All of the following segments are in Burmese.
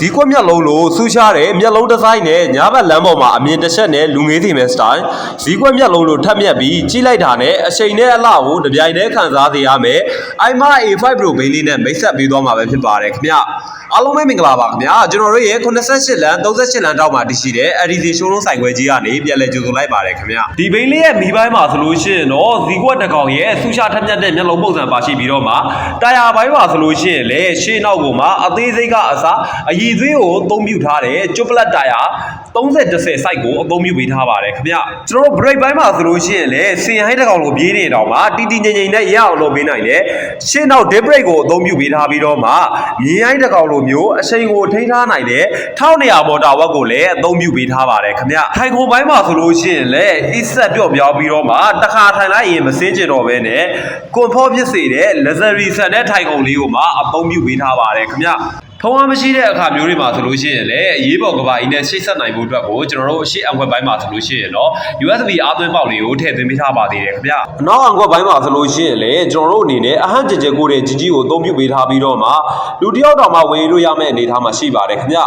ဈေးကွက်မျက်လုံးလိုဆူရှားတဲ့မျက်လုံးဒီဇိုင်းနဲ့ညာဘက်လမ်းပေါ်မှာအမြင်တစ်ချက်နဲ့လူငေးစီမဲ့စတိုင်ဈေးကွက်မျက်လုံးလိုထပ်မြက်ပြီးကြီးလိုက်တာနဲ့အချိန်နဲ့အလှကိုတပြိုင်တည်းခံစားစေရမယ် iMac A5 Pro ဘိန်းလေးနဲ့မိတ်ဆက်ပေးသွားမှာပဲဖြစ်ပါတယ်ခင်ဗျအားလုံးပဲမင်္ဂလာပါခင်ဗျာကျွန်တော်တို့ရဲ့88လမ်း38လမ်းတောက်မှာတည်ရှိတဲ့ ADC showroom ဆိုင်ခွဲကြီးကနေပြန်လည်ကြိုဆိုလိုက်ပါတယ်ခင်ဗျာဒီဘိန်းလေးရဲ့မီပိုင်းမှာဆိုလို့ရှိရင်တော့ဈေးကွက်တစ်ကောင်ရဲ့ဆူရှားထက်မြက်တဲ့မျက်လုံးပုံစံပါရှိပြီးတော့မှတာယာပိုင်းမှာဆိုလို့ရှိရင်လည်းရှေ့နောက်ကိုမှအသေးစိတ်ကအစားအရည်သွေးကိုအသုံးပြုထားတဲ့ကျွတ်ပလက်တာယာ30 စိုက်ကိုအသုံးပြုပေးထားပါတယ်ခင်ဗျကျွန်တော်တို့ break ပိုင်းမှာဆိုလို့ရှိရင်လည်းစင်ဟိုင်းတစ်ကောင်လိုပြေးနေတော့မှတီတီငိမ့်ငိမ့်နဲ့ရအောင်လုပ်ပေးနိုင်တယ်ရှေ့နောက် dead break ကိုအသုံးပြုပေးထားပြီးတော့မှမြင်းရိုင်းတစ်ကောင်လိုမျိုးအချိန်ကိုထိန်းထားနိုင်တဲ့1200မော်တာဝက်ကိုလည်းအသုံးပြုပေးထားပါတယ်ခင်ဗျထိုင်ခုံပိုင်းမှာဆိုလို့ရှိရင်လည်း e-set ပြော့ပြောင်းပြီးတော့မှတစ်ခါထိုင်လိုက်ရင်မစင်းကျင်တော့ဘဲနဲ့ comfort ဖြစ်စေတဲ့ luxury ဆန်တဲ့ထိုင်ခုံလေးကိုမှအသုံးပြုပေးထားပါတယ်ခင်ဗျဖုံးအားမရှိတဲ့အခါမျိုးတွေမှာဆိုလို့ရှိရင်လည်းအရေးပေါ်ကဘာကြီးနဲ့ချိတ်ဆက်နိုင်ဖို့အတွက်ကိုကျွန်တော်တို့အရှိအံခွက်ပိုင်းမှာဆိုလို့ရှိရင်တော့ USB အားသွင်းပေါက်လေးကိုထည့်သွင်းပေးထားပါသေးတယ်ခင်ဗျအနောက်အံခွက်ပိုင်းမှာဆိုလို့ရှိရင်လည်းကျွန်တော်တို့အနေနဲ့အဟန့်ကြဲကြဲကိုတဲ့ကြီးကြီးကိုအသုံးပြုပေးထားပြီးတော့မှလူတစ်ယောက်တောင်မှဝင်လို့ရမယ့်အနေအထားမှာရှိပါတယ်ခင်ဗျ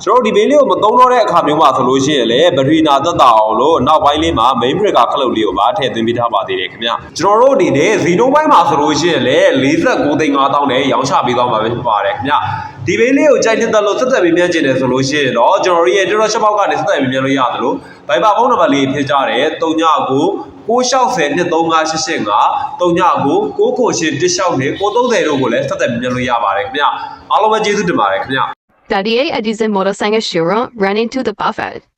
ကျွန်တော်တို့ဒီဘိန်းလေးကိုမသုံးတော့တဲ့အခါမျိုးမှာဆိုလို့ရှိရင်လည်းဘက်ထရီနာသက်သာအောင်လို့နောက်ပိုင်းလေးမှာ main breaker ခလုတ်လေးကိုပါထည့်သွင်းပေးထားပါသေးတယ်ခင်ဗျကျွန်တော်တို့အနေနဲ့ဇီနိုပိုင်းမှာဆိုလို့ရှိရင်လည်း49သိန်း5000နဲ့ရောင်းချပေးသွားမှာပဲဖြစ်ပါတယ်ခင်ဗျဒီဘိန်းလေးကိုကြိုက်တဲ့လို့ဆက်သွယ်ပေးမြန်ကျင်တယ်ဆိုလို့ရှိရင်တော့ကျွန်တော်တို့ရဲ့တော်ရှက်ပေါက်ကနေဆက်သွယ်ပေးမြန်လို့ရတယ်လို့ Viber ဖုန်းနံပါတ်လေးဖြည့်ကြတယ်39 960 235 855 39 998 160 930တို့ကိုလည်းဆက်သွယ်ပေးမြန်လို့ရပါတယ်ခင်ဗျအားလုံးပဲကျေးဇူးတင်ပါတယ်ခင်ဗျ Daddy Edison Motorcycle Showroom running to the buffet.